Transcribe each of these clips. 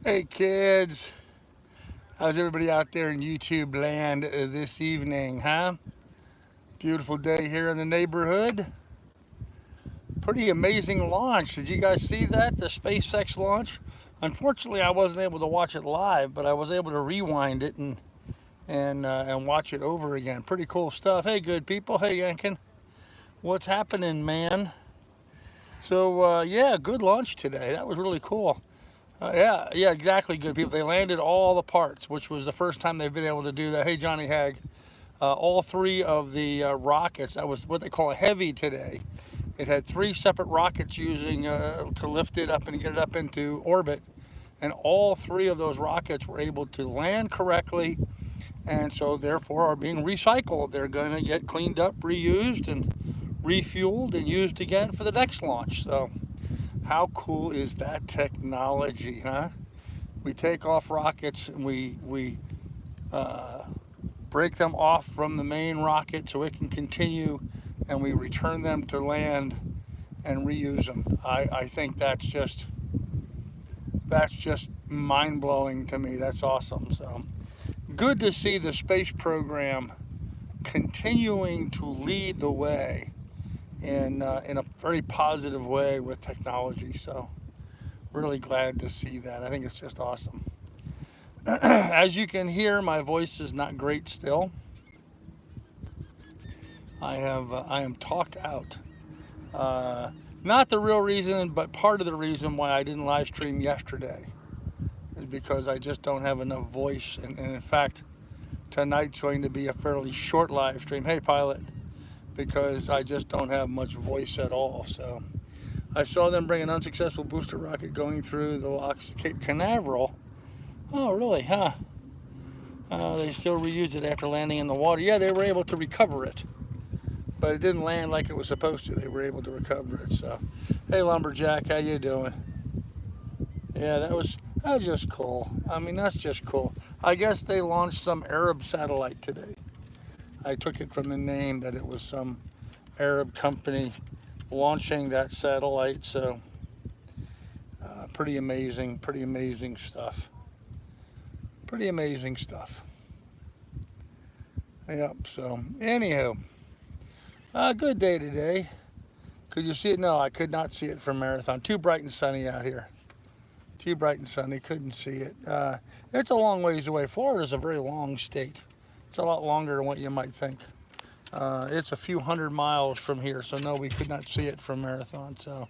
Hey kids, how's everybody out there in YouTube land this evening, huh? Beautiful day here in the neighborhood. Pretty amazing launch. Did you guys see that? The SpaceX launch? Unfortunately, I wasn't able to watch it live, but I was able to rewind it and watch it over again. Pretty cool stuff. Hey, good people. Hey, Yankin. What's happening, man? So, yeah, good launch today. That was really cool. Yeah, exactly. Good people. They landed all the parts, which was the first time they've been able to do that. Hey, Johnny Hag. All three of the rockets, that was what they call a heavy today. It had three separate rockets using to lift it up and get it up into orbit. And all three of those rockets were able to land correctly and so therefore are being recycled. They're going to get cleaned up, reused, and refueled and used again for the next launch. So how cool is that technology, huh? We take off rockets and we break them off from the main rocket so it can continue, and we return them to land and reuse them. I think that's just mind-blowing to me. That's awesome. So good to see the space program continuing to lead the way in a very positive way with technology. So really glad to see that. I think it's just awesome. As you can hear, my voice is not great still. I am talked out. Uh, Not the real reason, but part of the reason why I didn't live stream yesterday is because I just don't have enough voice. And in fact, tonight's going to be a fairly short live stream. Hey, pilot, because I just don't have much voice at all. So I saw them bring an unsuccessful booster rocket going through the locks of Cape Canaveral. Oh, really? Huh? They still reused it after landing in the water. Yeah, they were able to recover it, but it didn't land like it was supposed to. They were able to recover it. So, hey, Lumberjack, how you doing? Yeah, that was just cool. I mean, that's just cool. I guess they launched some Arab satellite today. I took it from the name that it was some Arab company launching that satellite. So, pretty amazing stuff. Pretty amazing stuff. Yep. So, anywho, good day today. Could you see it? No, I could not see it from Marathon. Too bright and sunny out here. Too bright and sunny. Couldn't see it. It's a long ways away. Florida's a very long state. It's a lot longer than what you might think. It's a few hundred miles from here, so no, we could not see it from Marathon. So,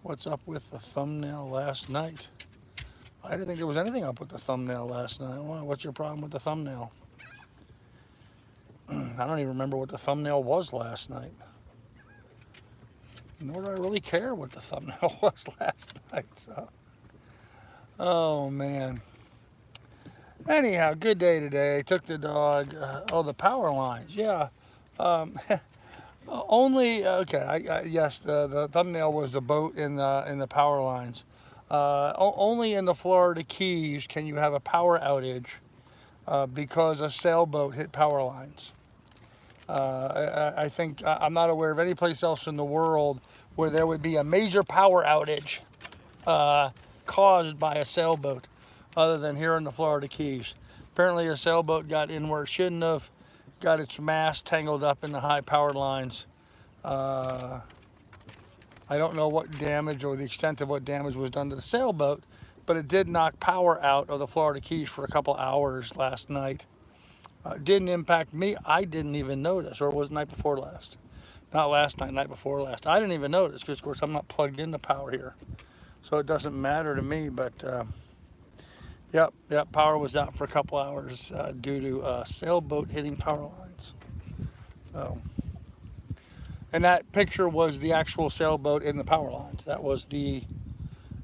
what's up with the thumbnail last night? I didn't think there was anything up with the thumbnail last night. Well, what's your problem with the thumbnail? I don't even remember what the thumbnail was last night. Nor do I really care what the thumbnail was last night. So, oh man. Anyhow, good day today. Took the dog. The power lines. Yeah. Um, only okay. Yes, the thumbnail was the boat in the power lines. Only in the Florida Keys can you have a power outage because a sailboat hit power lines. I think I'm not aware of any place else in the world where there would be a major power outage caused by a sailboat other than here in the Florida Keys. Apparently a sailboat got in where it shouldn't have, got its mast tangled up in the high powered lines. I don't know what damage or the extent of what damage was done to the sailboat, but it did knock power out of the Florida Keys for a couple hours last night. Didn't impact me. I didn't even notice, or it was the night before last. Not last night, night before last. I didn't even notice because, of course, I'm not plugged into power here. So it doesn't matter to me, but yep, power was out for a couple hours due to a sailboat hitting power lines. So, and that picture was the actual sailboat in the power lines. That was the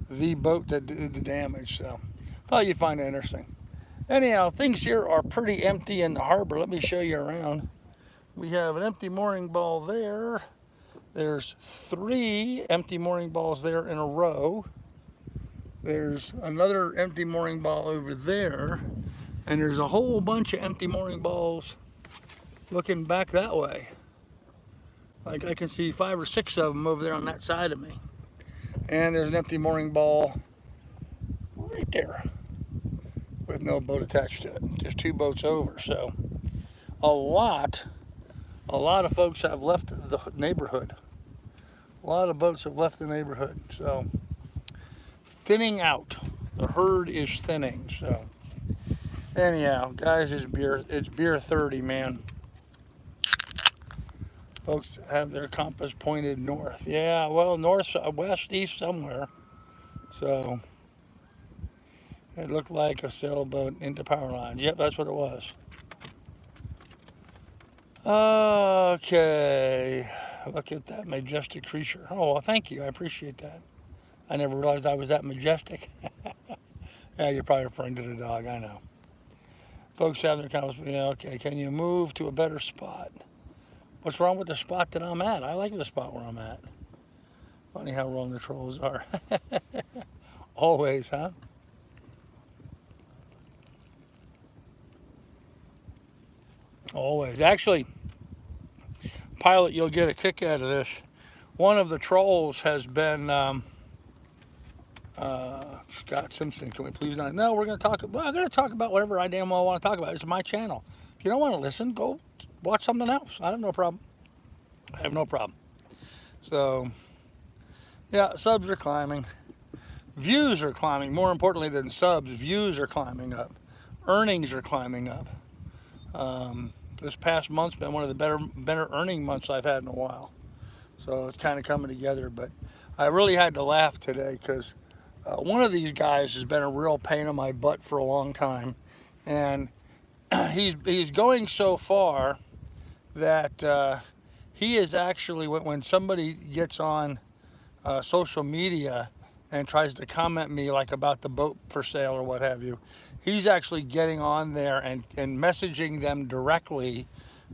boat that did the damage. So thought you'd find it interesting. Anyhow, things here are pretty empty in the harbor. Let me show you around. We have an empty mooring ball there. There's 3 empty mooring balls there in a row. There's another empty mooring ball over there. And there's a whole bunch of empty mooring balls looking back that way. Like I can see 5 or 6 of them over there on that side of me. And there's an empty mooring ball there with no boat attached to it. Just 2 boats over. So a lot of folks have left the neighborhood. A lot of boats have left the neighborhood. So thinning out. The herd is thinning. So anyhow, guys, it's beer 30, man. Folks have their compass pointed north. Yeah, well, north, west, east, somewhere. So it looked like a sailboat into power lines. Yep, that's what it was. Okay, look at that majestic creature. Oh, well, thank you. I appreciate that. I never realized I was that majestic. Yeah, you're probably referring to the dog. I know. Folks have their comments. Yeah, okay. Can you move to a better spot? What's wrong with the spot that I'm at? I like the spot where I'm at. Funny how wrong the trolls are. Always, huh? Always. Actually, pilot, you'll get a kick out of this. One of the trolls has been Scott Simpson. Can we please not? No, we're going to talk. Well, I'm going to talk about whatever I damn well want to talk about. It's my channel. If you don't want to listen, go watch something else. I have no problem. I have no problem. So, yeah, subs are climbing. Views are climbing. More importantly than subs, views are climbing up. Earnings are climbing up. This past month's been one of the better earning months I've had in a while. So it's kind of coming together. But I really had to laugh today because one of these guys has been a real pain in my butt for a long time. And he's going so far that he is actually, when somebody gets on social media and tries to comment me like about the boat for sale or what have you, he's actually getting on there and messaging them directly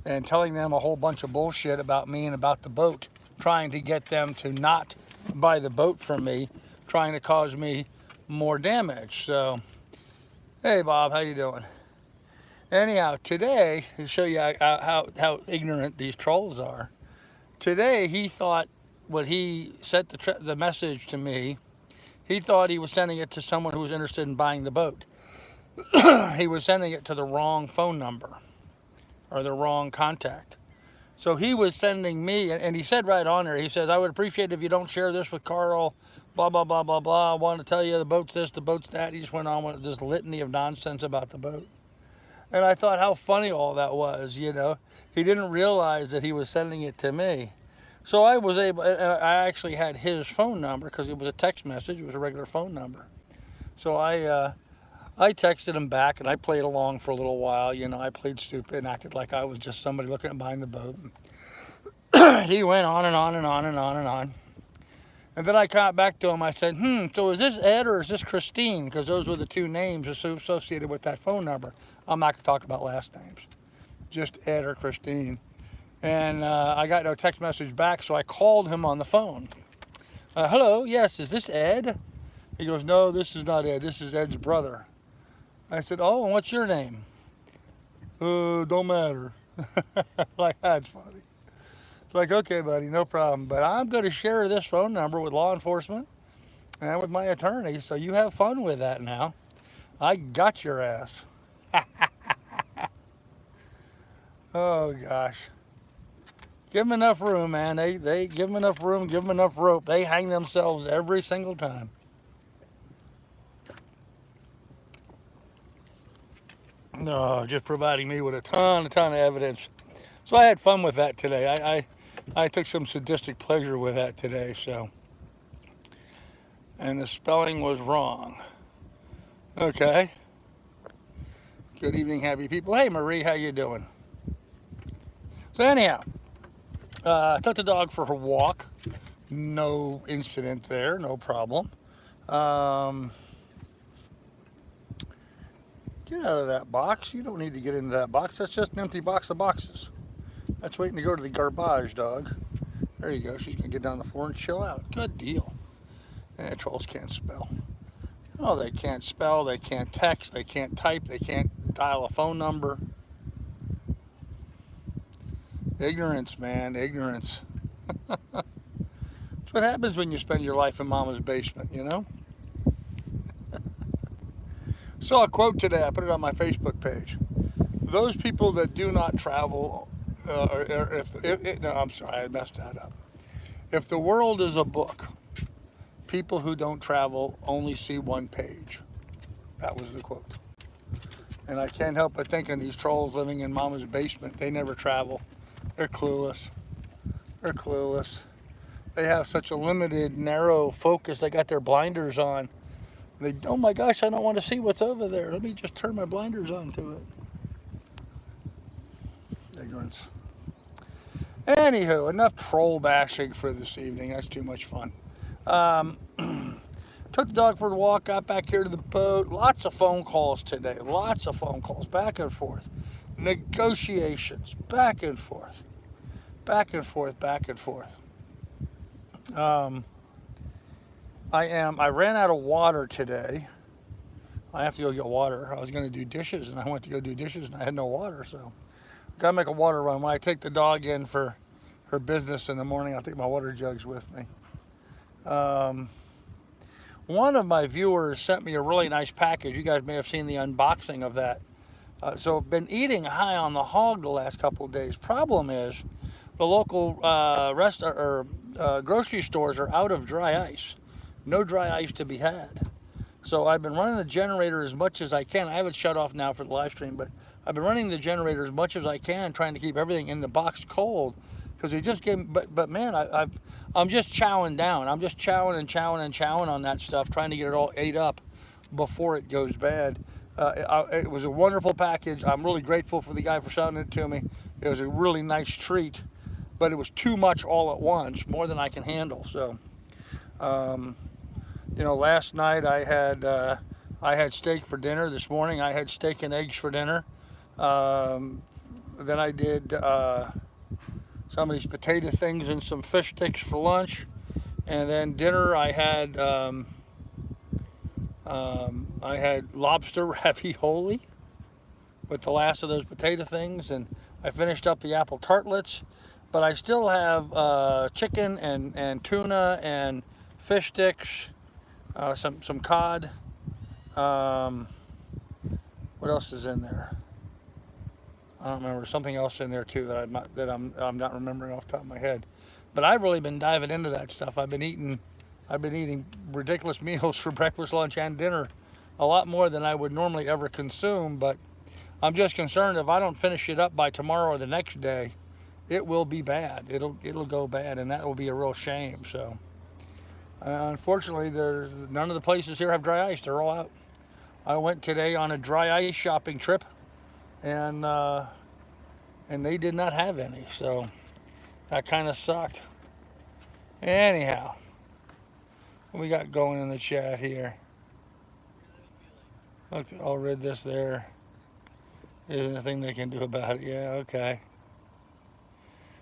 and telling them a whole bunch of bullshit about me and about the boat, trying to get them to not buy the boat from me, trying to cause me more damage. So, hey Bob, how you doing? Anyhow, today, to show you how ignorant these trolls are, today he thought when he sent the message to me, he thought he was sending it to someone who was interested in buying the boat. He was sending it to the wrong phone number or the wrong contact. So he was sending me, and he said right on there, he says, I would appreciate it if you don't share this with Carl, blah, blah, blah, blah, blah. I want to tell you the boat's this, the boat's that. He just went on with this litany of nonsense about the boat. And I thought how funny all that was, you know. He didn't realize that he was sending it to me. So I was able, I actually had his phone number because it was a text message. It was a regular phone number. So I texted him back and I played along for a little while. You know, I played stupid and acted like I was just somebody looking at buying the boat. He went on and on and on and on and on. And then I got back to him. I said, so is this Ed or is this Christine? Because those were the 2 names associated with that phone number. I'm not going to talk about last names. Just Ed or Christine. And I got no text message back, so I called him on the phone. Hello, yes, is this Ed? He goes, no, this is not Ed. This is Ed's brother. I said, oh, and what's your name? Don't matter. Like, that's funny. It's like, okay, buddy, no problem. But I'm going to share this phone number with law enforcement and with my attorney, so you have fun with that now. I got your ass. Oh, gosh. Give them enough room, man. They give them enough room, give them enough rope. They hang themselves every single time. No, just providing me with a ton of evidence. So I had fun with that today. I took some sadistic pleasure with that today, so. And the spelling was wrong. Okay. Good evening, happy people. Hey, Marie, how you doing? So anyhow, took the dog for her walk. No incident there, no problem. Get out of that box. You don't need to get into that box. That's just an empty box of boxes. That's waiting to go to the garbage, dog. There you go. She's going to get down the floor and chill out. Good deal. And trolls can't spell. Oh, they can't spell. They can't text. They can't type. They can't dial a phone number. Ignorance, man. Ignorance. That's what happens when you spend your life in mama's basement, you know? Saw a quote today. I put it on my Facebook page. Those people that do not travel, or no, I'm sorry, I messed that up. If the world is a book, people who don't travel only see one page. That was the quote. And I can't help but thinking these trolls living in mama's basement, they never travel. They're clueless. They're clueless. They have such a limited, narrow focus. They got their blinders on. They, oh my gosh, I don't want to see what's over there. Let me just turn my blinders on to it. Ignorance. Anywho, enough troll bashing for this evening. That's too much fun. Took the dog for a walk, got back here to the boat. Lots of phone calls today. Lots of phone calls, back and forth. Negotiations, back and forth. Back and forth, back and forth. I ran out of water today. I have to go get water. I was going to do dishes, and I went to go do dishes, and I had no water, so got to make a water run. When I take the dog in for her business in the morning, I'll take my water jugs with me. One of my viewers sent me a really nice package. You guys may have seen the unboxing of that. So I've been eating high on the hog the last couple of days. Problem is, the local grocery stores are out of dry ice. No dry ice to be had. So I've been running the generator as much as I can. I have it shut off now for the live stream, but I've been running the generator as much as I can, trying to keep everything in the box cold. Because they just gave, but man, I'm just chowing down. I'm just chowing and chowing and chowing on that stuff, trying to get it all ate up before it goes bad. It was a wonderful package. I'm really grateful for the guy for selling it to me. It was a really nice treat, but it was too much all at once, more than I can handle. So, you know, last night I had steak for dinner. This morning I had steak and eggs for dinner. Then I did some of these potato things and some fish sticks for lunch. And then dinner I had lobster ravioli with the last of those potato things, and I finished up the apple tartlets. But I still have chicken and tuna and fish sticks, some cod. What else is in there? I don't remember. Something else in there too that I'm not remembering off the top of my head. But I've really been diving into that stuff. I've been eating ridiculous meals for breakfast, lunch, and dinner, a lot more than I would normally ever consume. But I'm just concerned if I don't finish it up by tomorrow or the next day, it will be bad. It'll go bad, and that will be a real shame. So unfortunately, there's none of the places here have dry ice. They're all out. I went today on a dry ice shopping trip, and they did not have any, so that kind of sucked. Anyhow, what we got going in the chat here? Look, I'll read this there. There's nothing they can do about it. Yeah, okay.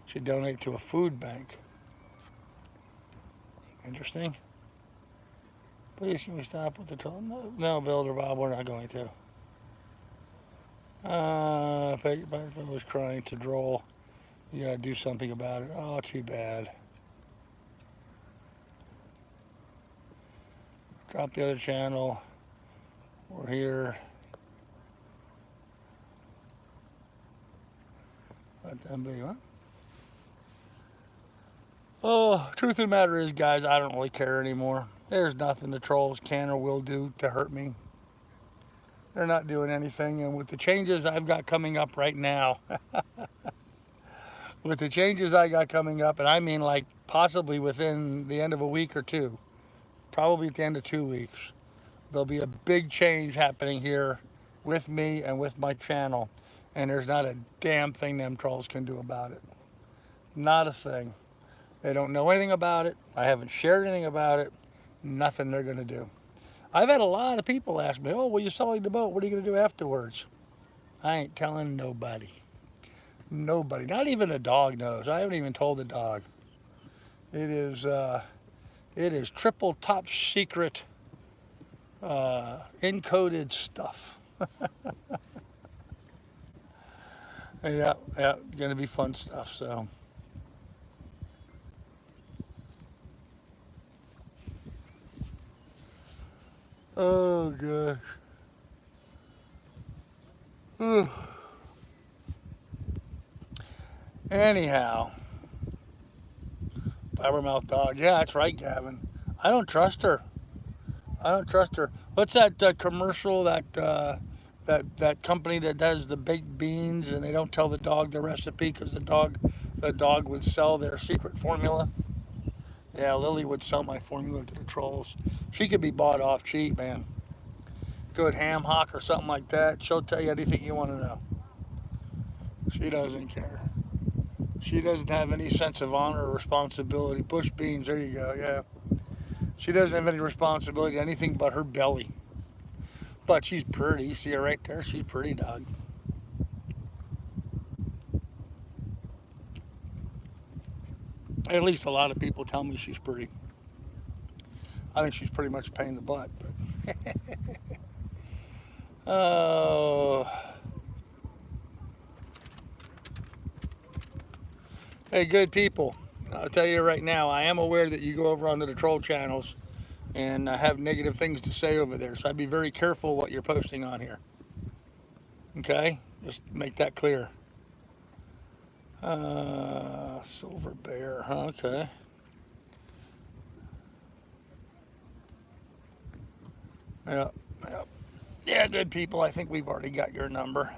Should donate to a food bank. Interesting. Please, can we stop with the troll? No, Bill or Bob, we're not going to. Peggy was crying to droll. You gotta do something about it. Oh, too bad. Drop the other channel. We're here. Let them be, huh? Oh, truth of the matter is, guys, I don't really care anymore. There's nothing the trolls can or will do to hurt me. They're not doing anything, and with the changes I've got coming up right now, with the changes I got coming up, and I mean like possibly within the end of a week or two, probably at the end of 2 weeks, there'll be a big change happening here with me and with my channel, and there's not a damn thing them trolls can do about it. Not a thing. They don't know anything about it. I haven't shared anything about it. Nothing they're going to do. I've had a lot of people ask me, oh, well, you're selling the boat. What are you going to do afterwards? I ain't telling nobody. Nobody. Not even a dog knows. I haven't even told the dog. It is triple top secret encoded stuff. yeah, going to be fun stuff, so. Oh, gosh. Anyhow, blabbermouth dog. Yeah, that's right, Gavin. I don't trust her. I don't trust her. What's that commercial that company that does the baked beans and they don't tell the dog the recipe because the dog would sell their secret formula? Yeah, Lily would sell my formula to the trolls. She could be bought off cheap, man. Good ham hock or something like that. She'll tell you anything you want to know. She doesn't care. She doesn't have any sense of honor or responsibility. Bush beans, there you go, yeah. She doesn't have any responsibility to anything but her belly. But she's pretty. You see her right there? She's pretty, dog. At least a lot of people tell me she's pretty. I think she's pretty much a pain in the butt, but oh. Hey, good people. I'll tell you right now, I am aware that you go over onto the troll channels and have negative things to say over there. So I'd be very careful what you're posting on here. Okay? Just make that clear. Silver bear. Okay. Yeah. Yeah. Yeah, good people. I think we've already got your number.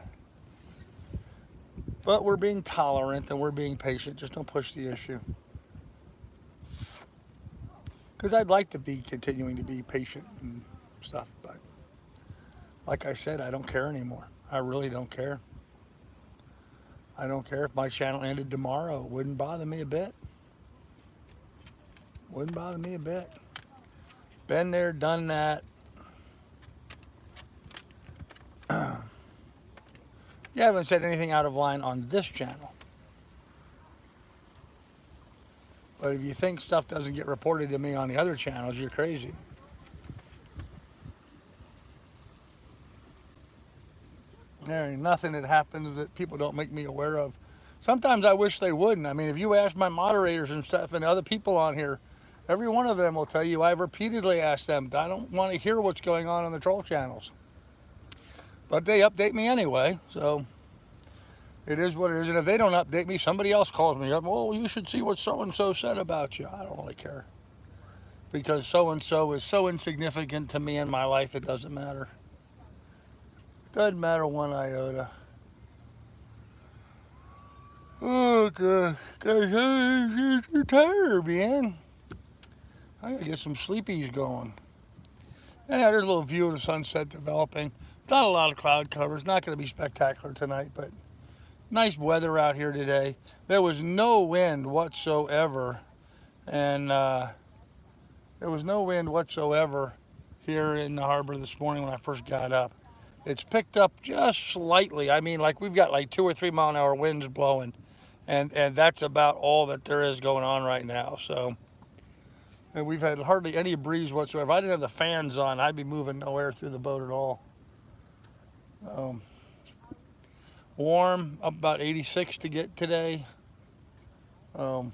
But we're being tolerant and we're being patient. Just don't push the issue. Because I'd like to be continuing to be patient and stuff, but like I said, I don't care anymore. I really don't care. I don't care if my channel ended tomorrow. It wouldn't bother me a bit. Wouldn't bother me a bit. Been there, done that. You haven't said anything out of line on this channel. But if you think stuff doesn't get reported to me on the other channels, you're crazy. There ain't nothing that happens that people don't make me aware of. Sometimes I wish they wouldn't. I mean, if you ask my moderators and stuff and other people on here, every one of them will tell you I've repeatedly asked them. I don't want to hear what's going on the troll channels. But they update me anyway, so it is what it is. And if they don't update me, somebody else calls me up. Well, you should see what so-and-so said about you. I don't really care. Because so-and-so is so insignificant to me in my life, it doesn't matter. Doesn't matter one iota. Oh, God. I'm tired, man. I gotta get some sleepies going. Anyhow, there's a little view of the sunset developing. Not a lot of cloud cover. It's not going to be spectacular tonight, but nice weather out here today. There was no wind whatsoever, and there was no wind whatsoever here in the harbor this morning when I first got up. It's picked up just slightly. I mean, like we've got like 2 or 3 mile an hour winds blowing, and that's about all that there is going on right now. So, and we've had hardly any breeze whatsoever. If I didn't have the fans on, I'd be moving no air through the boat at all. Warm, up about 86 to get today. Not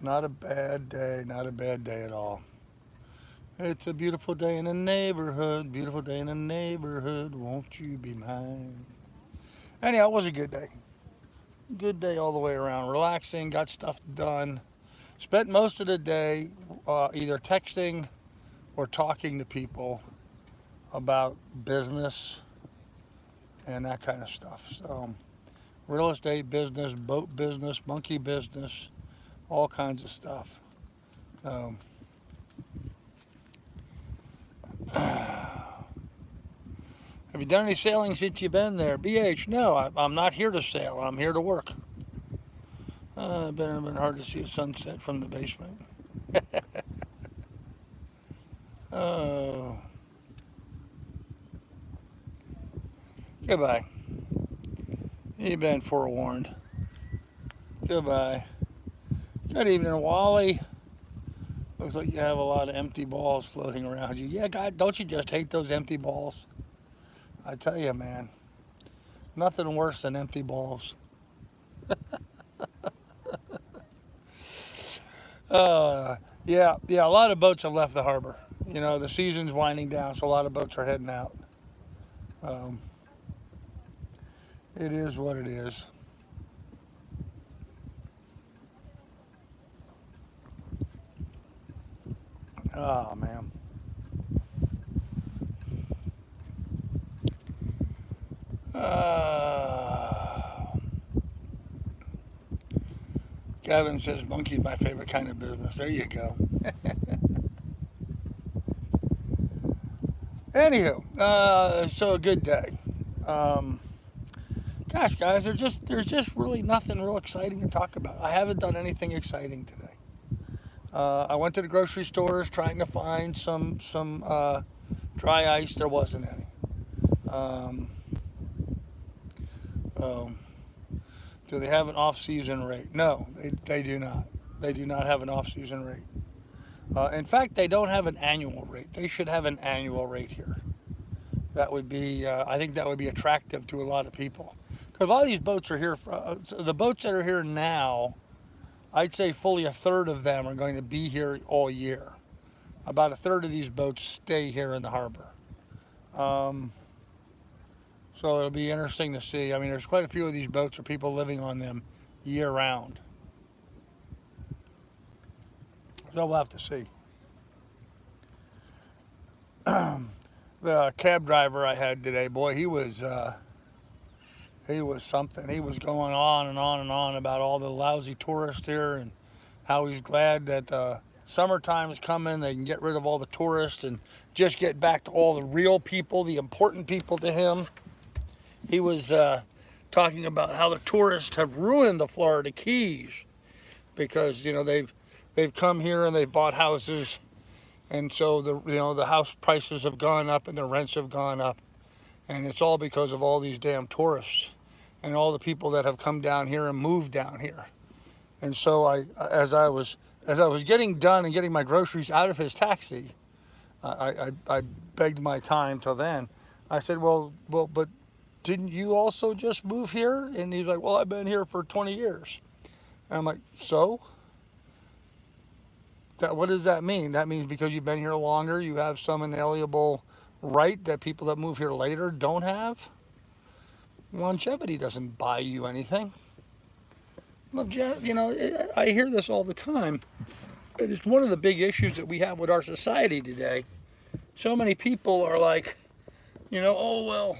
a bad day, not a bad day at all. It's a beautiful day in the neighborhood, beautiful day in the neighborhood, won't you be mine? Anyhow, it was a good day. Good day all the way around. Relaxing, got stuff done. Spent most of the day either texting or talking to people about business and that kind of stuff. So, real estate business, boat business, monkey business, all kinds of stuff. Have you done any sailing since you've been there? BH, no, I'm not here to sail. I'm here to work. It's been hard to see a sunset from the basement. Oh. Goodbye. You've been forewarned. Goodbye. Good evening, Wally. Looks like you have a lot of empty balls floating around you. Yeah, God, don't you just hate those empty balls? I tell you, man. Nothing worse than empty balls. Yeah, a lot of boats have left the harbor. You know, the season's winding down, so a lot of boats are heading out. It is what it is. Oh man. Uh, Gavin says monkey's my favorite kind of business. There you go. Anywho, so a good day. Um, Gosh, guys, there's just really nothing real exciting to talk about. I haven't done anything exciting today. I went to the grocery stores trying to find some dry ice. There wasn't any. Um, oh, do they have an off-season rate? No, they do not. They do not have an off-season rate. In fact, they don't have an annual rate. They should have an annual rate here. That would be, I think that would be attractive to a lot of people. Because a lot of these boats are here, the boats that are here now, I'd say fully a third of them are going to be here all year. About a third of these boats stay here in the harbor. Um, so it'll be interesting to see. I mean, there's quite a few of these boats where people living on them year round. So we'll have to see. The cab driver I had today, boy, he was something. He was going on and on and on about all the lousy tourists here and how he's glad that summertime is coming. They can get rid of all the tourists and just get back to all the real people, the important people to him. He was talking about how the tourists have ruined the Florida Keys because they've come here and they've bought houses, and so the house prices have gone up and the rents have gone up, and it's all because of all these damn tourists and all the people that have come down here and moved down here. And so as I was getting done and getting my groceries out of his taxi, I begged my time till then. I said, well, but didn't you also just move here? And he's like, well, I've been here for 20 years. And I'm like, so? What does that mean? That means because you've been here longer, you have some inalienable right that people that move here later don't have? Longevity doesn't buy you anything. I hear this all the time. It's one of the big issues that we have with our society today. So many people are like, oh, well,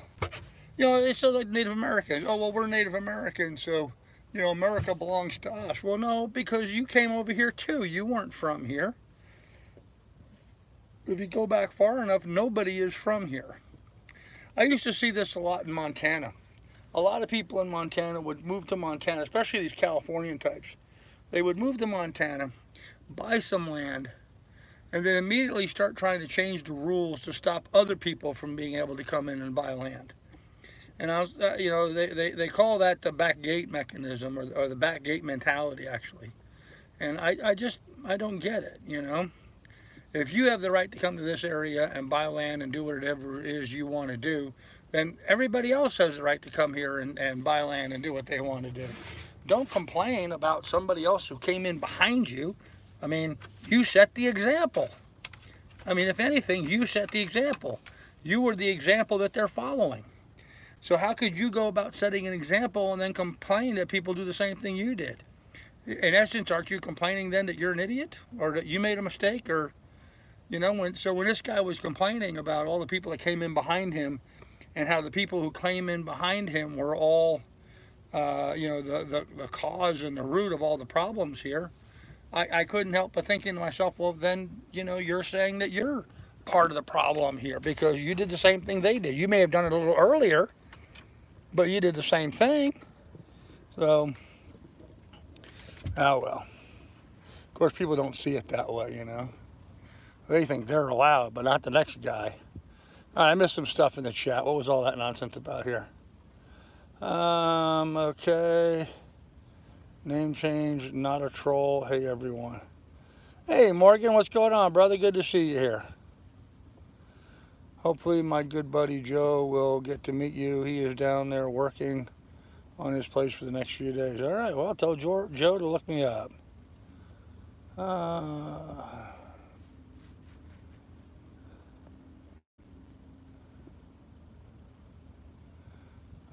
it's just like Native Americans. Oh, well, we're Native Americans, so, America belongs to us. Well, no, because you came over here too. You weren't from here. If you go back far enough, nobody is from here. I used to see this a lot in Montana. A lot of people in Montana would move to Montana, especially these Californian types. They would move to Montana, buy some land, and then immediately start trying to change the rules to stop other people from being able to come in and buy land. And they call that the back gate mechanism or the back gate mentality, actually. And I don't get it, If you have the right to come to this area and buy land and do whatever it is you want to do, then everybody else has the right to come here and buy land and do what they want to do. Don't complain about somebody else who came in behind you. I mean, you set the example. I mean, if anything, you set the example. You were the example that they're following. So how could you go about setting an example and then complain that people do the same thing you did? In essence, aren't you complaining then that you're an idiot or that you made a mistake? Or, when this guy was complaining about all the people that came in behind him and how the people who came in behind him were all, the cause and the root of all the problems here, I couldn't help but thinking to myself, well, then, you're saying that you're part of the problem here because you did the same thing they did. You may have done it a little earlier, but you did the same thing. So, oh well. Of course, people don't see it that way, They think they're allowed, but not the next guy. All right, I missed some stuff in the chat. What was all that nonsense about here? Okay. Name change, not a troll. Hey, everyone. Hey, Morgan, what's going on, brother? Good to see you here. Hopefully, my good buddy Joe will get to meet you. He is down there working on his place for the next few days. All right, well, tell Joe to look me up.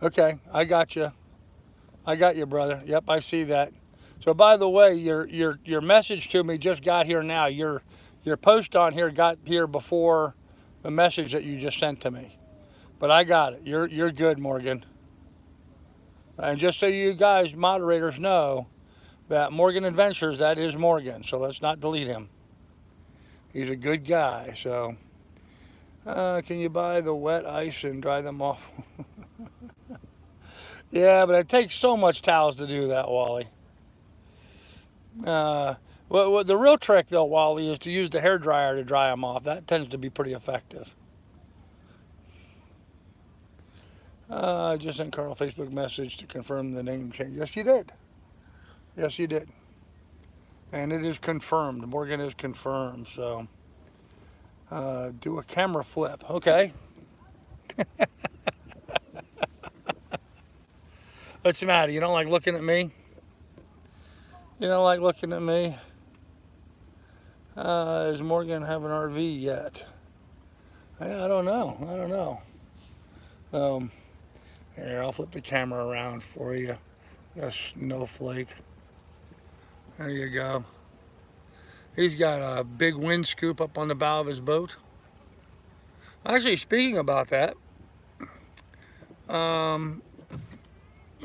Okay, I got you. I got you, brother. Yep, I see that. So by the way, your message to me just got here now. Your post on here got here before the message that you just sent to me. But I got it. You're good, Morgan. And just so you guys moderators know that Morgan Adventures, that is Morgan. So let's not delete him. He's a good guy. So can you buy the wet ice and dry them off? Yeah, but it takes so much towels to do that, Wally. Well, the real trick, though, Wally, is to use the hair dryer to dry them off. That tends to be pretty effective. I just sent Carl a Facebook message to confirm the name change. Yes, you did. Yes, you did. And it is confirmed. Morgan is confirmed. So do a camera flip. Okay. What's the matter? You don't like looking at me? You don't like looking at me? Does Morgan have an RV yet? I don't know. I don't know. Here, I'll flip the camera around for you. A snowflake. There you go. He's got a big wind scoop up on the bow of his boat. Actually, speaking about that,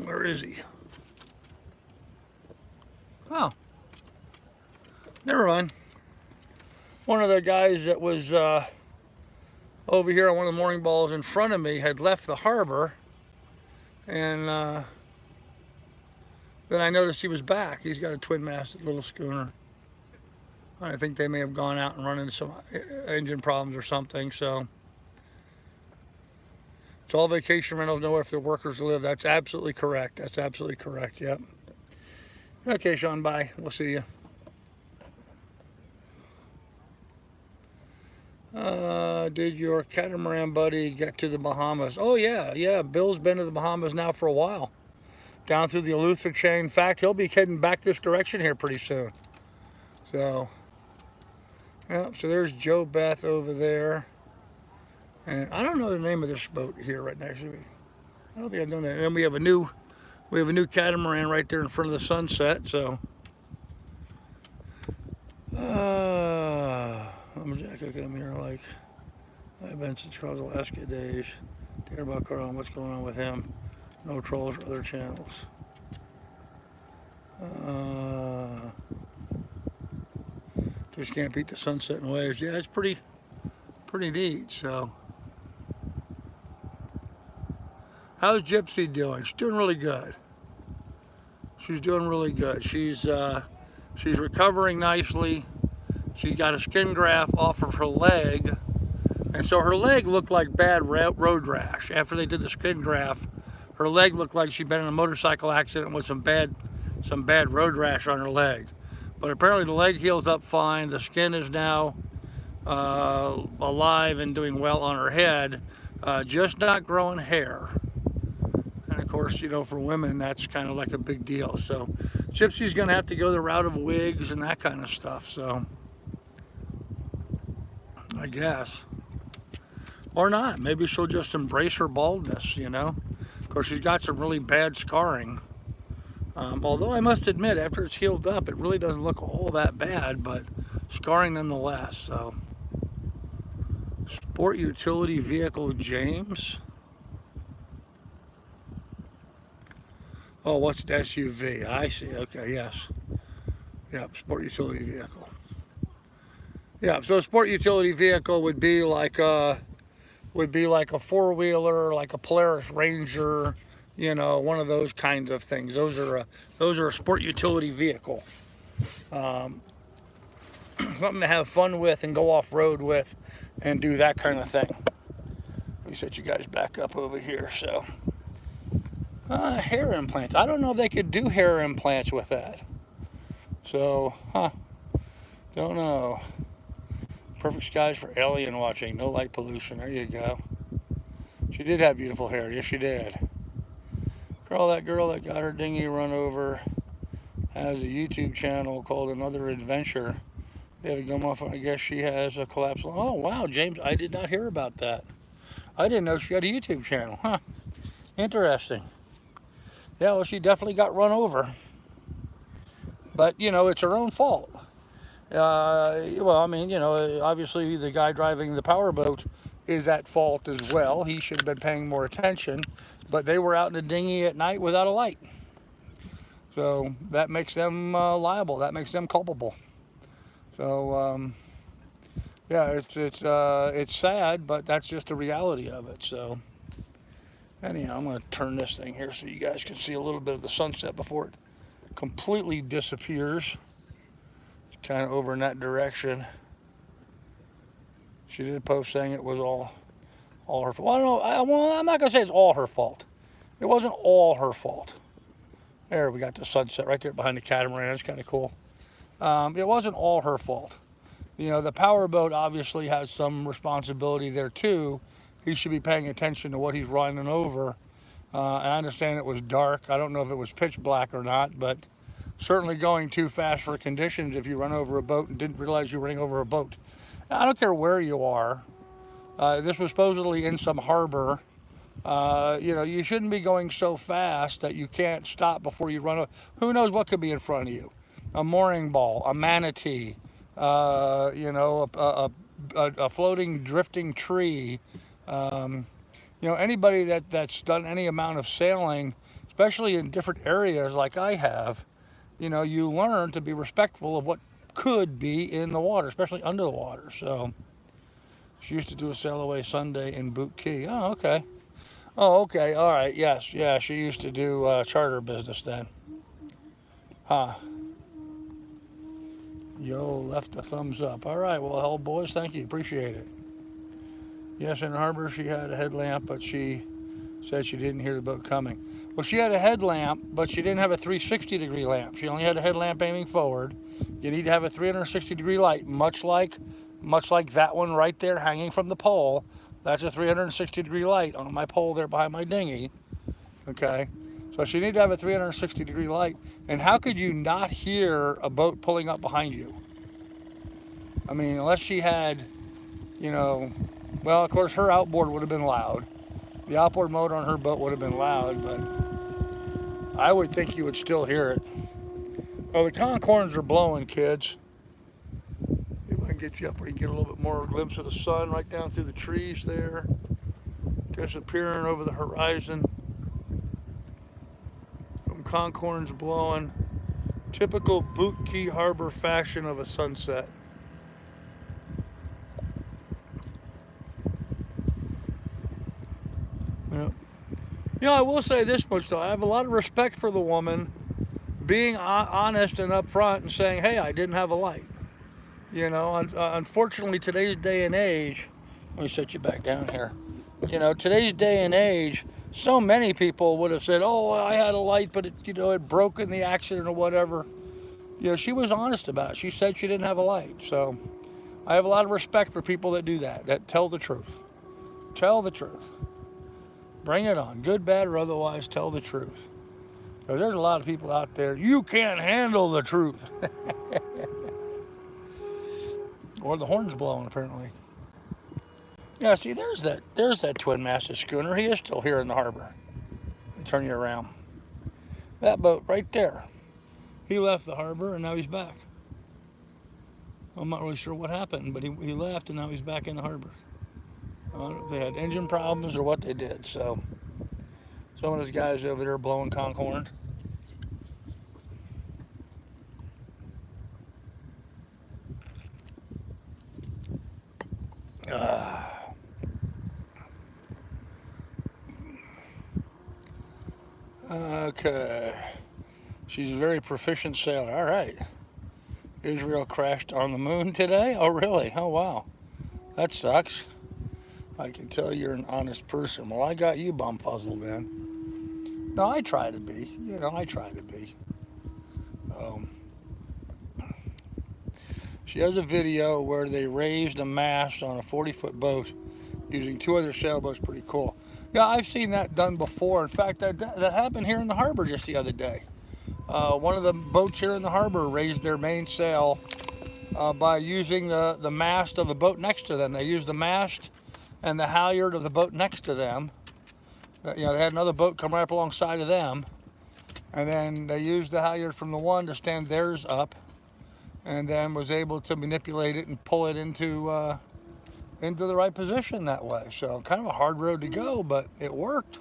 where is he? Oh, never mind. One of the guys that was over here on one of the mooring balls in front of me had left the harbor, and then I noticed he was back. He's got a twin-masted little schooner. I think they may have gone out and run into some engine problems or something, so. It's all vacation rentals, nowhere for their workers live. That's absolutely correct. That's absolutely correct, yep. Okay, Sean, bye. We'll see you. Did your catamaran buddy get to the Bahamas? Oh, yeah. Bill's been to the Bahamas now for a while. Down through the Eleuthera chain. In fact, he'll be heading back this direction here pretty soon. So, yeah, so there's Joe Beth over there. And I don't know the name of this boat here right next to me. I don't think I know that. And then we have a new catamaran right there in front of the sunset. So, I'm Jack. I'm here like I've been since Carl's Alaska days. To hear about Carl and what's going on with him. No trolls or other channels. Just can't beat the sunset and waves. Yeah, it's pretty neat. So. How's Gypsy doing? She's doing really good. She's doing really good. She's recovering nicely. She got a skin graft off of her leg, and so her leg looked like bad road rash. After they did the skin graft, her leg looked like she'd been in a motorcycle accident with some bad road rash on her leg. But apparently the leg heals up fine. The skin is now alive and doing well on her head, just not growing hair. Of course, you know, for women, that's kind of like a big deal. So Gypsy's going to have to go the route of wigs and that kind of stuff. So I guess. Or not. Maybe she'll just embrace her baldness, you know. Of course, she's got some really bad scarring. Although I must admit, after it's healed up, it really doesn't look all that bad, but scarring nonetheless. So, Sport Utility Vehicle James. Oh, what's the SUV? I see. Okay, yes. Yep, sport utility vehicle. Yeah, so a sport utility vehicle would be like a four-wheeler, like a Polaris Ranger, you know, one of those kinds of things. Those are a sport utility vehicle. Something to have fun with and go off-road with and do that kind of thing. Let me set you guys back up over here, so. Hair implants. I don't know if they could do hair implants with that. So, don't know. Perfect skies for alien watching. No light pollution. There you go. She did have beautiful hair. Yes, she did. Girl, that girl that got her dinghy run over has a YouTube channel called Another Adventure. They have a gum off. I guess she has a collapse. Oh, wow, James. I did not hear about that. I didn't know she had a YouTube channel. Huh. Interesting. Yeah, well, she definitely got run over. But, you know, it's her own fault. Well, I mean, you know, obviously the guy driving the powerboat is at fault as well. He should have been paying more attention. But they were out in the dinghy at night without a light. So that makes them liable. That makes them culpable. So, yeah, it's sad, but that's just the reality of it. So, anyhow, I'm going to turn this thing here so you guys can see a little bit of the sunset before it completely disappears. It's kind of over in that direction. She did post saying it was all her fault. Well, I don't know. Well, I'm not going to say it's all her fault. It wasn't all her fault. There, we got the sunset right there behind the catamaran. That's kind of cool. It wasn't all her fault. You know, the powerboat obviously has some responsibility there too. He should be paying attention to what he's running over. I understand it was dark. I don't know if it was pitch black or not, but certainly going too fast for conditions if you run over a boat and didn't realize you were running over a boat. I don't care where you are. This was supposedly in some harbor. You know, you shouldn't be going so fast that you can't stop before you run over. Who knows what could be in front of you? A mooring ball, a manatee, you know, a floating, drifting tree. You know, anybody that's done any amount of sailing, especially in different areas like I have, you know, you learn to be respectful of what could be in the water, especially under the water. So she used to do a sail away Sunday in Boot Key. Oh, okay. Oh, okay. All right. Yes. Yeah. She used to do charter business then. Huh. Yo, left a thumbs up. All right. Well, hell, boys, thank you. Appreciate it. Yes, in the harbor she had a headlamp, but she said she didn't hear the boat coming. Well, she had a headlamp, but she didn't have a 360-degree lamp. She only had a headlamp aiming forward. You need to have a 360-degree light, much like that one right there hanging from the pole. That's a 360-degree light on my pole there behind my dinghy. Okay, so she needed to have a 360-degree light. And how could you not hear a boat pulling up behind you? I mean, unless she had, you know, well, of course, her outboard would have been loud. The outboard motor on her boat would have been loud, but I would think you would still hear it. Oh, the concords are blowing, kids. If I can get you up where you get a little bit more glimpse of the sun right down through the trees there, disappearing over the horizon. Some concords blowing. Typical Boot Key Harbor fashion of a sunset. Yep. You know, I will say this much though. I have a lot of respect for the woman being honest and upfront and saying, hey, I didn't have a light. You know, unfortunately, today's day and age, let me set you back down here. You know, today's day and age, so many people would have said, oh, I had a light, but it, you know, it broke in the accident or whatever. You know, she was honest about it. She said she didn't have a light. So I have a lot of respect for people that do that tell the truth. Tell the truth. Bring it on. Good, bad, or otherwise, tell the truth. Because there's a lot of people out there, you can't handle the truth. Or the horn's blowing, apparently. Yeah, see, there's that twin-masted schooner. He is still here in the harbor. Let me turn you around. That boat right there. He left the harbor, and now he's back. I'm not really sure what happened, but he left, and now he's back in the harbor. I don't know if they had engine problems or what they did. So some of those guys over there blowing concord. Okay. She's a very proficient sailor. All right. Israel crashed on the moon today? Oh, really? Oh, wow. That sucks. I can tell you're an honest person. Well, I got you bumfuzzled then. No, I try to be. You know, I try to be. She has a video where they raised a mast on a 40-foot boat using 2 other sailboats. Pretty cool. Yeah, I've seen that done before. In fact, that happened here in the harbor just the other day. One of the boats here in the harbor raised their mainsail by using the mast of a boat next to them. They used the mast and the halyard of the boat next to them You know, they had another boat come right up alongside of them, and then they used the halyard from the one to stand theirs up, and then was able to manipulate it and pull it into the right position that way. So kind of a hard road to go, but it worked.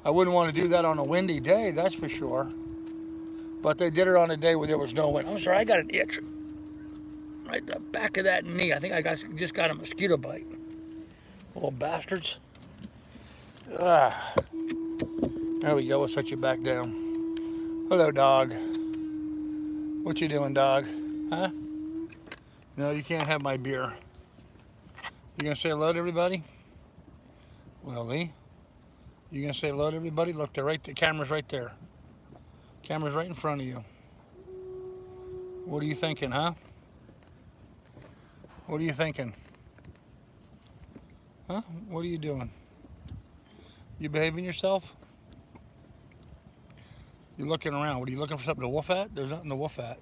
I wouldn't want to do that on a windy day, that's for sure. But they did it on a day where there was no wind. I'm sorry, I got an itch right the back of that knee. I think just got a mosquito bite. Little bastards. Ah, there we go. We'll set you back down. Hello, dog. What you doing, dog? Huh? No, you can't have my beer. You gonna say hello to everybody? Lily, you gonna say hello to everybody? Look, the camera's right there. Camera's right in front of you. What are you thinking, huh? What are you thinking? Huh? What are you doing? You behaving yourself? You're looking around. What are you looking for, something to woof at? There's nothing to woof at.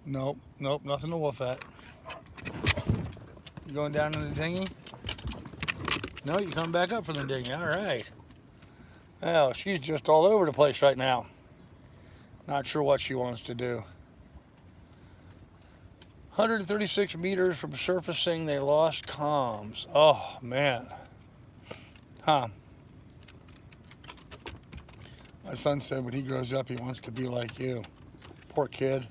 Nope, nothing to woof at. You going down in the dinghy? No, you come back up from the dinghy. All right. Well, she's just all over the place right now. Not sure what she wants to do. 136 meters from surfacing, they lost comms. Oh, man. Huh. My son said when he grows up, he wants to be like you. Poor kid.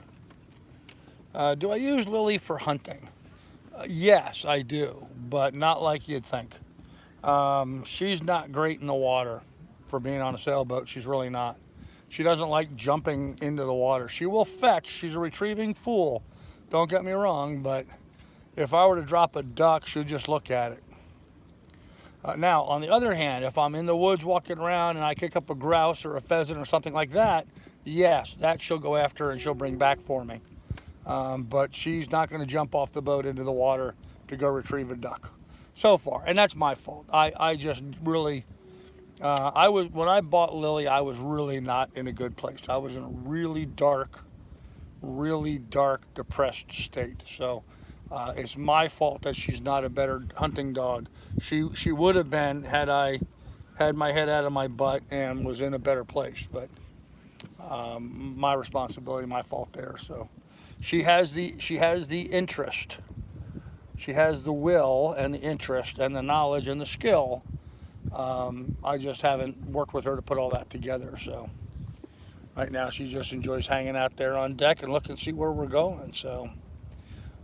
Do I use Lily for hunting? Yes, I do, but not like you'd think. She's not great in the water for being on a sailboat. She's really not. She doesn't like jumping into the water. She will fetch. She's a retrieving fool. Don't get me wrong, but if I were to drop a duck, she'll just look at it. Now, on the other hand, if I'm in the woods walking around and I kick up a grouse or a pheasant or something like that, yes, that she'll go after and she'll bring back for me. But she's not going to jump off the boat into the water to go retrieve a duck so far, and that's my fault. I just really, when I bought Lily, I was really not in a good place. I was in a really dark, depressed state. So it's my fault that she's not a better hunting dog. She would have been had I had my head out of my butt and was in a better place. But my responsibility, my fault there. So she has the interest. She has the will and the interest and the knowledge and the skill. I just haven't worked with her to put all that together. So right now she just enjoys hanging out there on deck and look and see where we're going. So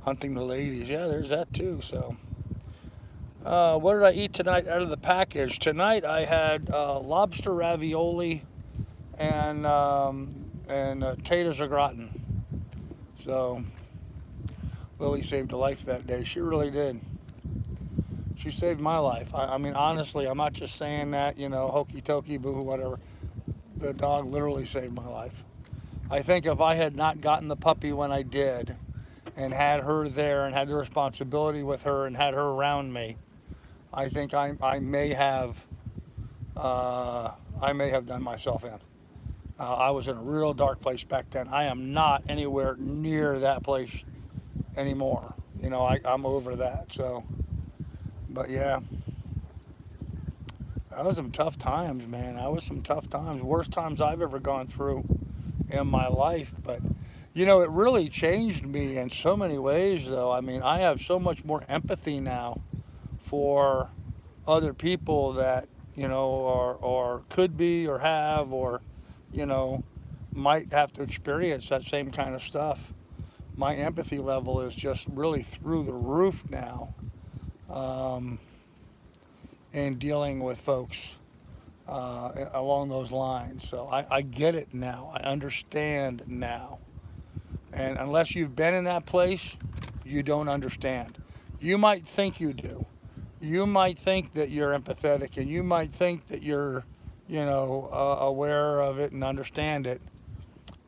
hunting the ladies, yeah, there's that too. So what did I eat tonight out of the package? Tonight I had lobster ravioli and taters au gratin. So Lily saved a life that day. She really did. She saved my life. I mean, honestly, I'm not just saying that, hokey tokey, boo, whatever. The dog literally saved my life. I think if I had not gotten the puppy when I did and had her there and had the responsibility with her and had her around me, I think I may have done myself in. I was in a real dark place back then. I am not anywhere near that place anymore. I'm over that. So, but yeah, that was some tough times, man. That was some tough times. Worst times I've ever gone through in my life. But, it really changed me in so many ways, though. I mean, I have so much more empathy now for other people that, or could be or have or, might have to experience that same kind of stuff. My empathy level is just really through the roof now in dealing with folks along those lines. So I get it now. I understand now. And unless you've been in that place, you don't understand. You might think you do. You might think that you're empathetic, and you might think that you're, aware of it and understand it.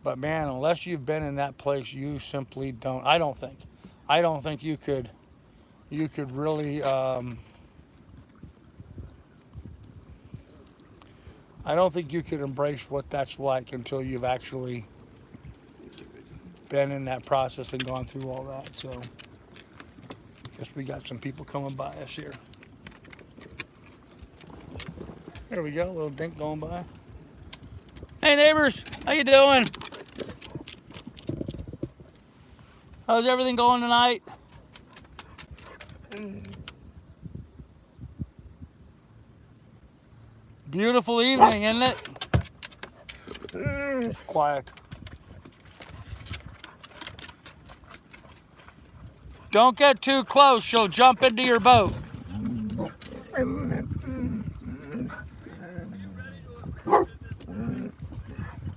But man, unless you've been in that place, you simply don't. I don't think you could really. I don't think you could embrace what that's like until you've actually been in that process and gone through all that. So, guess we got some people coming by us here. There we go, a little dink going by. Hey neighbors, how you doing? How's everything going tonight? Beautiful evening, isn't it? Quiet. Don't get too close, she'll jump into your boat.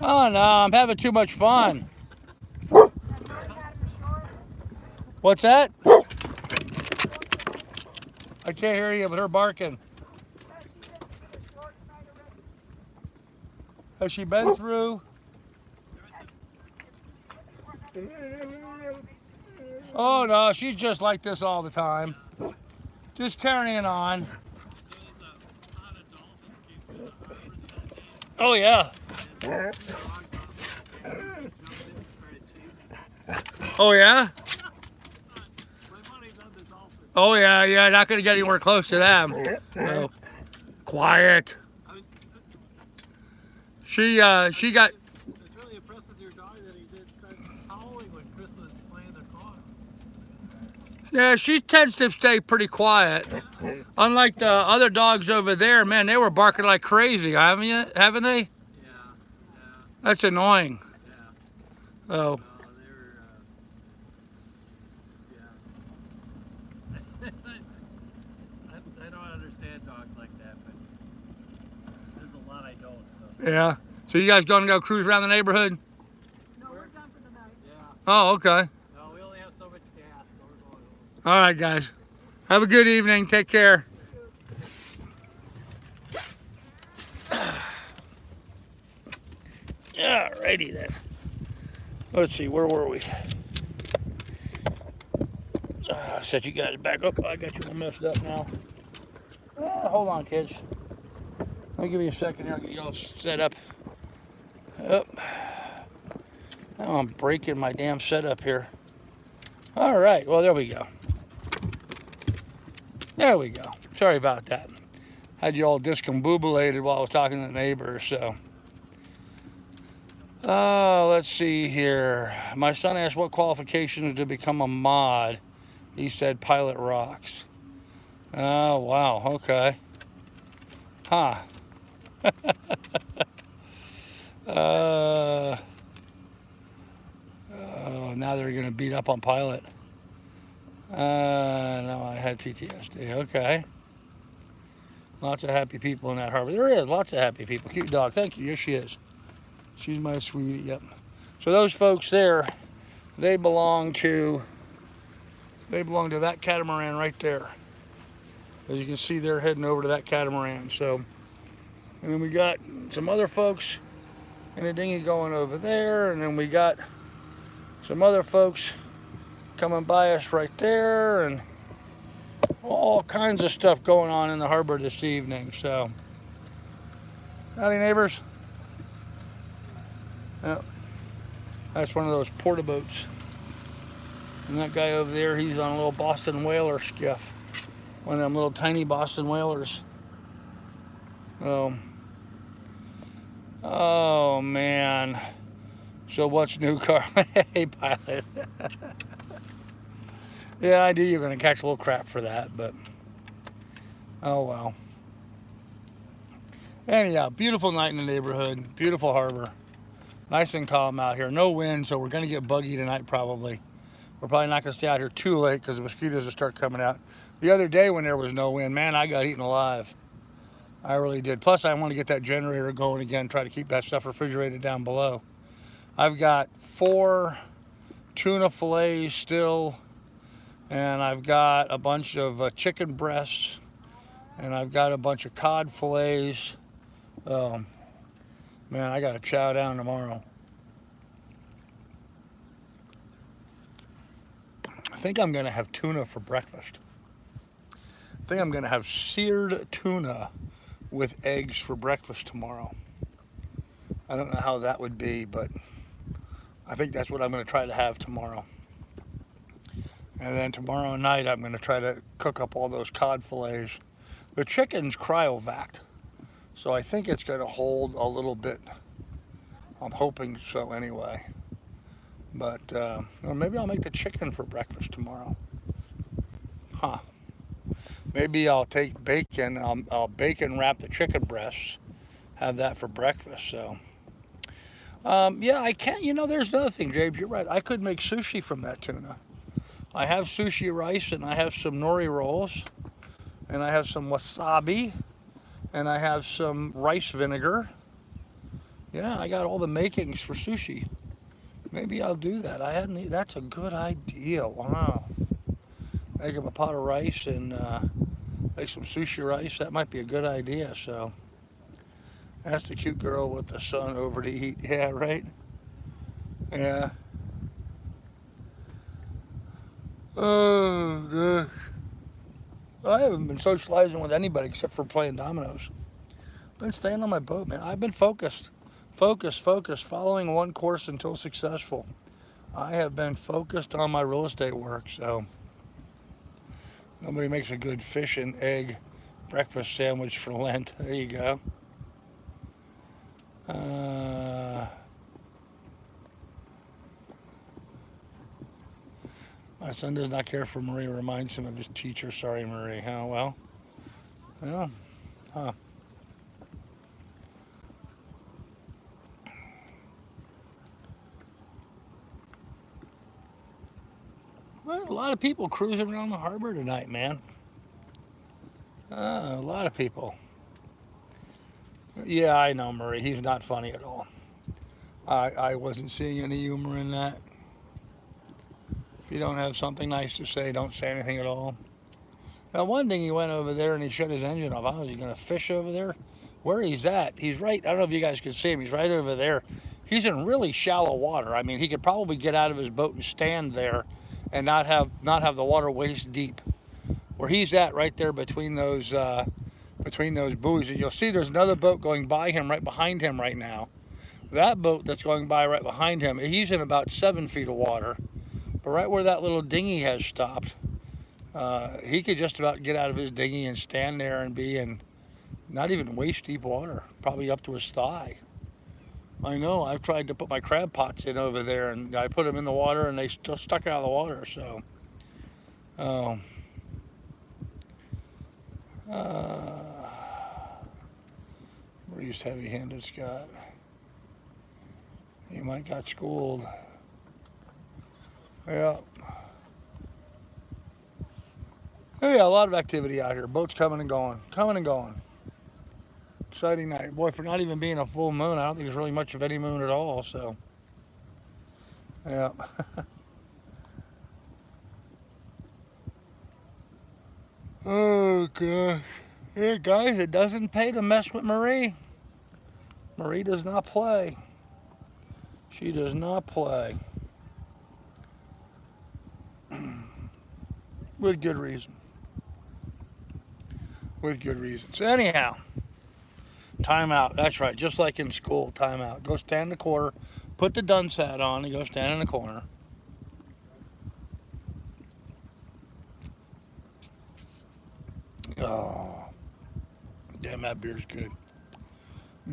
Oh no, I'm having too much fun. What's that? I can't hear you, but her barking. Has she been through? Oh no, she's just like this all the time. Just carrying on. Oh yeah. Oh yeah? Oh yeah, yeah, not gonna get anywhere close to them. No. Quiet. She got. It's really impressed with your dog that he did start howling when Chris was playing the car. Yeah, she tends to stay pretty quiet. Unlike the other dogs over there, man, they were barking like crazy, haven't they? Yeah. That's annoying. Yeah. Oh. I don't understand dogs like that, but there's a lot I don't. So. Yeah. So you guys going to go cruise around the neighborhood? No, we're done for the night. Yeah. Oh, okay. No, we only have so much gas, so we're going home. All right, guys. Have a good evening. Take care. Yeah, righty then. Let's see, where were we? Set you guys back up. I got you all messed up now. Hold on, kids. Let me give you a second here. I'll get you all set up. Yep. Now I'm breaking my damn setup here. All right, well, there we go. There we go. Sorry about that. Had you all discombobulated while I was talking to the neighbors, so. Let's see here. My son asked what qualifications to become a mod. He said pilot rocks. Oh, wow, okay. Huh. Oh, now they're gonna beat up on pilot. No, I had PTSD, okay. Lots of happy people in that harbor. There is, lots of happy people. Cute dog, thank you, yes she is. She's my sweetie, yep. So those folks there, they belong to that catamaran right there. As you can see, they're heading over to that catamaran. So, and then we got some other folks in a dinghy going over there, and then we got some other folks coming by us right there, and all kinds of stuff going on in the harbor this evening. So, howdy neighbors. Yep. That's one of those porta boats. And that guy over there, he's on a little Boston whaler skiff. One of them little tiny Boston whalers. Oh man. So what's new, car? Hey pilot. Yeah, I knew you were gonna catch a little crap for that, but oh well. Anyhow, beautiful night in the neighborhood, beautiful harbor. Nice and calm out here. No wind, so we're gonna get buggy tonight probably. We're probably not gonna stay out here too late because the mosquitoes will start coming out. The other day when there was no wind, man, I got eaten alive. I really did. Plus, I want to get that generator going again, try to keep that stuff refrigerated down below. I've got 4 tuna fillets still, and I've got a bunch of chicken breasts, and I've got a bunch of cod fillets. Man, I got to chow down tomorrow. I think I'm going to have tuna for breakfast. I think I'm going to have seared tuna with eggs for breakfast tomorrow. I don't know how that would be, but I think that's what I'm going to try to have tomorrow. And then tomorrow night, I'm going to try to cook up all those cod fillets. The chicken's cryovac, So I think it's going to hold a little bit. I'm hoping so anyway. But or maybe I'll make the chicken for breakfast tomorrow. Huh. Maybe I'll take bacon. I'll bacon wrap the chicken breasts. Have that for breakfast. So yeah, I can't. You know, there's another thing, James. You're right. I could make sushi from that tuna. I have sushi rice and I have some nori rolls and I have some wasabi and I have some rice vinegar. Yeah, I got all the makings for sushi. Maybe I'll do that. I hadn't. That's a good idea. Wow. Make up a pot of rice and make some sushi rice. That might be a good idea. So ask the cute girl with the son over to eat. Yeah, right. Yeah. Oh gosh. I haven't been socializing with anybody except for playing dominoes. I've been staying on my boat, man. I've been focused, following one course until successful. I have been focused on my real estate work, so nobody makes a good fish and egg breakfast sandwich for Lent. There you go. My son does not care for Marie. Reminds him of his teacher. Sorry, Marie. Huh? Well, yeah. Huh. Well, a lot of people cruising around the harbor tonight, man. A lot of people. Yeah, I know, Marie. He's not funny at all. I wasn't seeing any humor in that. If you don't have something nice to say, don't say anything at all. Now, one thing, he went over there and he shut his engine off. I was he going to fish over there? Where he's at, he's right. I don't know if you guys can see him. He's right over there. He's in really shallow water. I mean, he could probably get out of his boat and stand there and not have the water waist deep. Where he's at, right there between those buoys. And you'll see there's another boat going by him, right behind him right now. That boat that's going by right behind him, he's in about 7 feet of water. But right where that little dinghy has stopped, he could just about get out of his dinghy and stand there and be in not even waist deep water, probably up to his thigh. I know, I've tried to put my crab pots in over there and I put them in the water and they still stuck out of the water, so. Marie's heavy-handed, Scott. You might got schooled. Yeah. Yeah, a lot of activity out here. Boats coming and going. Exciting night. Boy, for not even being a full moon, I don't think there's really much of any moon at all, so. Yeah. Oh, gosh. Yeah, guys, it doesn't pay to mess with Marie. Marie does not play. She does not play. With good reason. So anyhow, time out. That's right. Just like in school, time out. Go stand in the corner. Put the dunce hat on and go stand in the corner. Oh, damn, that beer's good.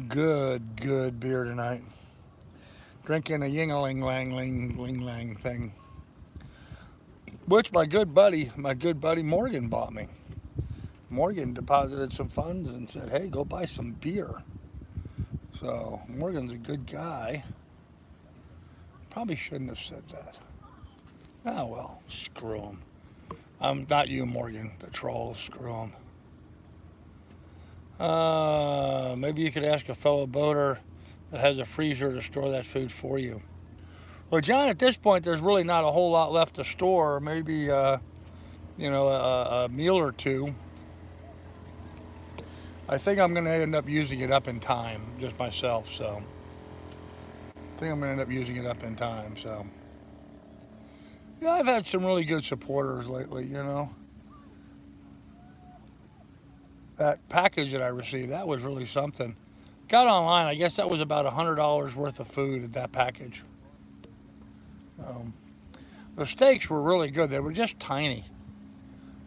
Good beer tonight. Drinking a ying-a-ling-lang-ling-ling-lang thing. Which my good buddy Morgan bought me. Morgan deposited some funds and said, hey, go buy some beer. So Morgan's a good guy. Probably shouldn't have said that. Oh well, screw him. I'm not you, Morgan, the troll, screw him. Maybe you could ask a fellow boater that has a freezer to store that food for you. Well, John, at this point, there's really not a whole lot left to store. Maybe, a meal or two. I think I'm going to end up using it up in time, just myself, so. I think I'm going to end up using it up in time, so. Yeah, I've had some really good supporters lately, you know. That package that I received, that was really something. Got online, I guess that was about $100 worth of food in that package. The steaks were really good. They were just tiny.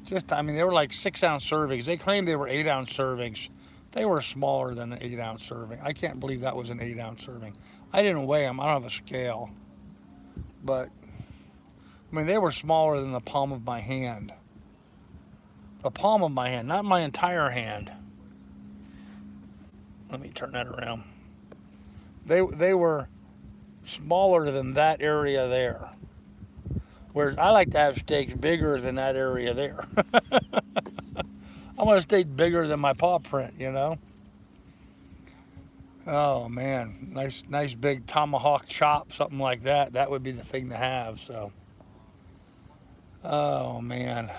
They were like 6-ounce servings. They claimed they were 8-ounce servings. They were smaller than an 8-ounce serving. I can't believe that was an 8-ounce serving. I didn't weigh them. I don't have a scale. But, I mean, they were smaller than the palm of my hand. The palm of my hand, not my entire hand. Let me turn that around. They were smaller than that area there. Whereas I like to have steaks bigger than that area there. I want a steak bigger than my paw print, you know? Oh man, nice big tomahawk chop, something like that. That would be the thing to have, so. Oh man.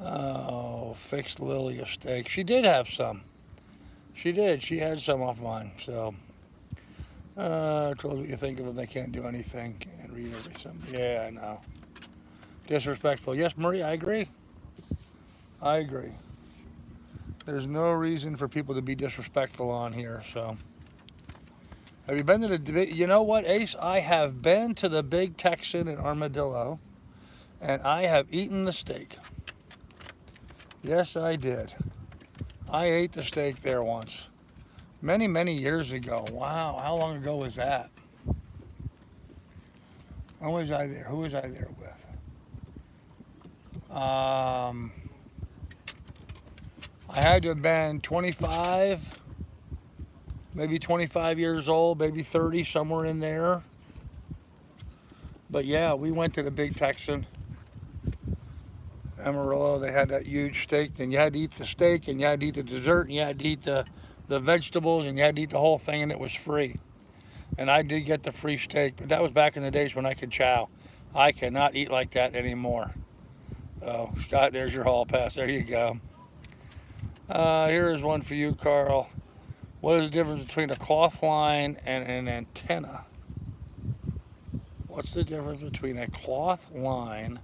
Oh, fixed Lily a steak. She did have some. She did. She had some off mine, so. Told what you think of them. They can't do anything. Can't read everything. Yeah, I know. Disrespectful. Yes, Marie, I agree. I agree. There's no reason for people to be disrespectful on here, so. Have you been to the, you know what, Ace? I have been to the Big Texan in Armadillo, and I have eaten the steak. Yes, I did. I ate the steak there once. Many, many years ago. Wow, how long ago was that? When was I there? Who was I there with? I had to have been 25, maybe 25 years old, maybe 30, somewhere in there. But yeah, we went to the Big Texan, Amarillo. They had that huge steak. Then you had to eat the steak, and you had to eat the dessert, and you had to eat the vegetables, and you had to eat the whole thing, and it was free. And I did get the free steak, but that was back in the days when I could chow. I cannot eat like that anymore. Oh, Scott, there's your hall pass. There you go. Here is one for you, Carl. What is the difference between a cloth line and an antenna? What's the difference between a cloth line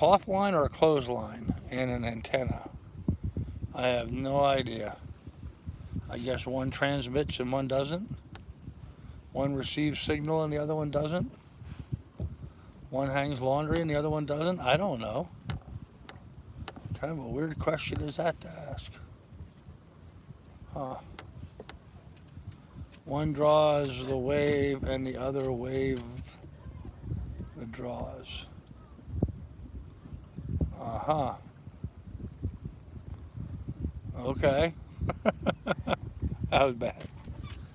or a clothesline, and an antenna? I have no idea. I guess one transmits and one doesn't. One receives signal and the other one doesn't. One hangs laundry and the other one doesn't. I don't know. Kind of a weird question is that to ask. Huh. One draws the wave and the other wave the draws. Uh-huh. Okay. That was bad.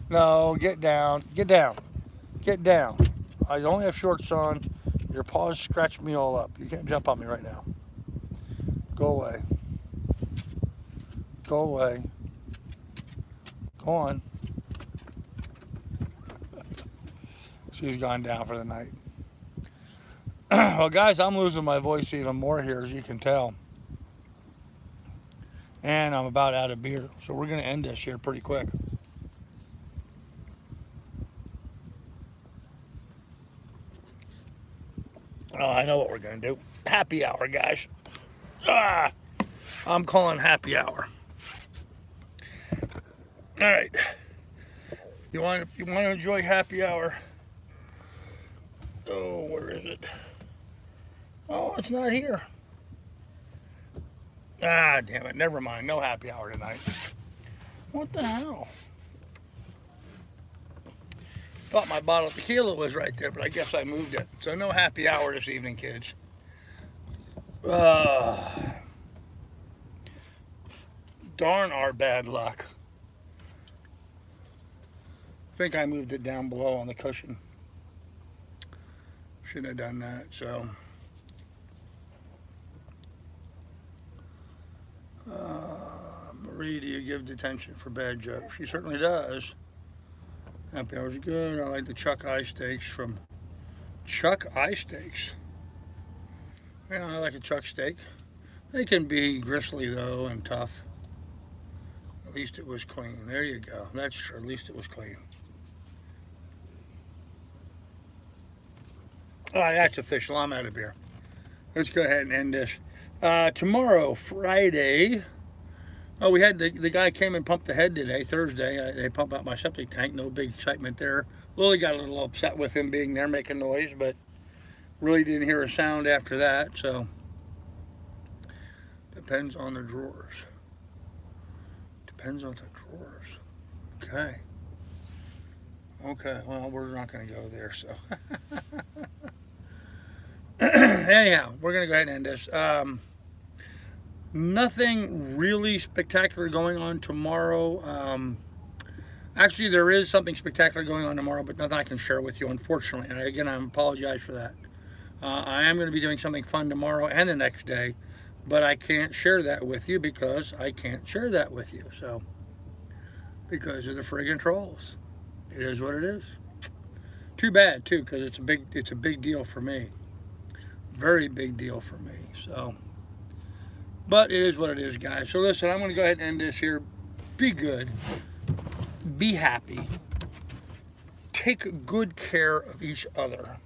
No, get down. Get down. Get down. I only have shorts on. Your paws scratch me all up. You can't jump on me right now. Go away. Go away. Go on. She's gone down for the night. Well, guys, I'm losing my voice even more here, as you can tell. And I'm about out of beer. So we're going to end this here pretty quick. Oh, I know what we're going to do. Happy hour, guys. I'm calling happy hour. All right. You want to enjoy happy hour? Oh, where is it? Oh, it's not here. Ah, damn it. Never mind. No happy hour tonight. What the hell? Thought my bottle of tequila was right there, but I guess I moved it. So no happy hour this evening, kids. Darn our bad luck. I think I moved it down below on the cushion. Shouldn't have done that, so. Marie, do you give detention for bad jokes? She certainly does. Happy hour's good. I like the chuck eye steaks from Chuck Eye Steaks. Yeah, I like a chuck steak. They can be gristly though and tough. At least it was clean. There you go. That's true. At least it was clean. All right, that's official. I'm out of beer. Let's go ahead and end this. Tomorrow, Friday. Oh, we had the guy came and pumped the head today, Thursday. They pump out my septic tank. No big excitement there. Lily got a little upset with him being there making noise, but really didn't hear a sound after that. So Depends on the drawers. Depends on the drawers. Okay. Okay, well, we're not going to go there, so. Anyhow, we're going to go ahead and end this. Nothing really spectacular going on tomorrow. Actually, there is something spectacular going on tomorrow, but nothing I can share with you, unfortunately. And again, I apologize for that. I am going to be doing something fun tomorrow and the next day, but I can't share that with you because I can't share that with you. So, because of the friggin' trolls. It is what it is. Too bad too, because it's a big deal for me. Very big deal for me. So, but it is what it is, guys. So listen, I'm going to go ahead and end this here. Be good. Be happy. Take good care of each other.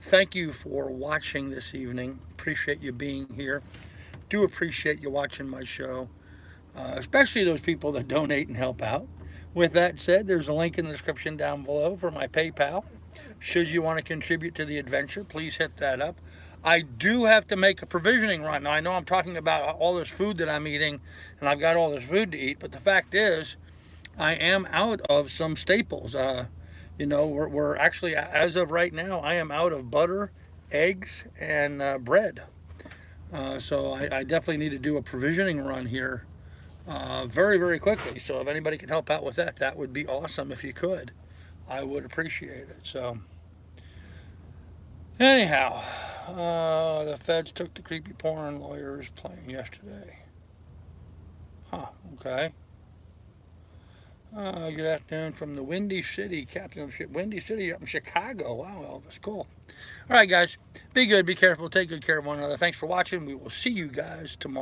Thank you for watching this evening. Appreciate you being here. Do appreciate you watching my show, especially those people that donate and help out. With that said, there's a link in the description down below for my PayPal. Should you want to contribute to the adventure, please hit that up. I do have to make a provisioning run. Now, I know I'm talking about all this food that I'm eating, and I've got all this food to eat, but the fact is, I am out of some staples. You know, we're actually, as of right now, I am out of butter, eggs, and bread. So I definitely need to do a provisioning run here very, very quickly. So if anybody can help out with that, that would be awesome if you could. I would appreciate it. So anyhow, the feds took the creepy porn lawyers playing yesterday. Huh, okay. Good afternoon from the Windy City, captain of the ship, Windy City up in Chicago. Wow, Elvis, cool. All right, guys, be good, be careful, take good care of one another. Thanks for watching. We will see you guys tomorrow.